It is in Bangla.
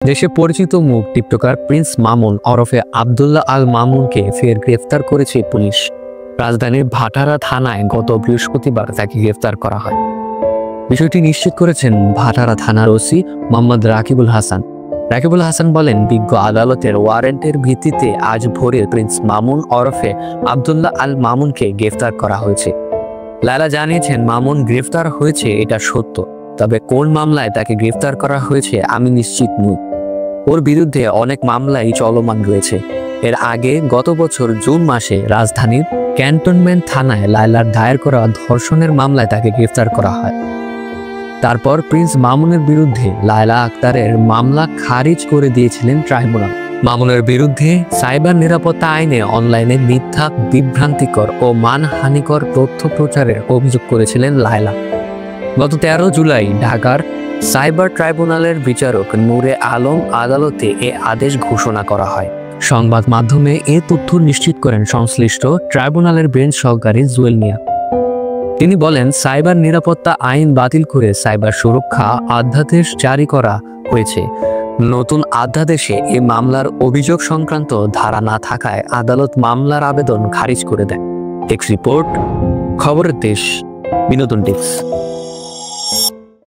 দেশে পরিচিত মুখ টিকটকার প্রিন্স মামুন ওরফে আব্দুল্লাহ আল মামুনকে ফের গ্রেফতার করেছে পুলিশ। রাজধানীর ভাটারা থানায় গত বৃহস্পতিবার তাকে গ্রেফতার করা হয়। বিষয়টি নিশ্চিত করেছেন ভাটারা থানার ওসি মোহাম্মদ রাকিবুল হাসান। রাকিবুল হাসান বলেন, বিজ্ঞ আদালতের ওয়ারেন্টের ভিত্তিতে আজ ভোরে প্রিন্স মামুন ওরফে আব্দুল্লাহ আল মামুনকে গ্রেফতার করা হয়েছে। লায়লা জানিয়েছেন, মামুন গ্রেফতার হয়েছে এটা সত্য, তবে কোন মামলায় তাকে গ্রেফতার করা হয়েছে আমি নিশ্চিত নই। ওর বিরুদ্ধে অনেক মামলাই চলমান রয়েছে। এর আগে গত বছর জুন মাসে রাজধানীর ক্যান্টনমেন্ট থানায় লায়লার দায়ের করা ধর্ষণের মামলায় তাকে গ্রেফতার করা হয়। তারপর প্রিন্স মামুনের বিরুদ্ধে লায়লা আক্তারের মামলা খারিজ করে দিয়েছিলেন ট্রাইব্যুনাল। মামুনের বিরুদ্ধে সাইবার নিরাপত্তা আইনে অনলাইনে মিথ্যা, বিভ্রান্তিকর ও মানহানিকর তথ্য প্রচারের অভিযোগ করেছিলেন লায়লা। গত 13 জুলাই ঢাকার সাইবার ট্রাইব্যুনালের বিচারক নূরে আলম আদালতে এ আদেশ ঘোষণা করা হয়। সংবাদ মাধ্যমে এ তথ্য নিশ্চিত করেন সংশ্লিষ্ট ট্রাইব্যুনালের বেঞ্চ সহকারী জুয়েল মিয়া। তিনি বলেন, সাইবার নিরাপত্তা আইন বাতিল করে সাইবার সুরক্ষা অধ্যাদেশ জারি করা হয়েছে। নতুন অধ্যাদেশে এ মামলার অভিযোগ সংক্রান্ত ধারা না থাকায় আদালত মামলার আবেদন খারিজ করে দেয়। ডেস্ক রিপোর্ট, খবরের দেশ, বিনোদন ডেস্ক।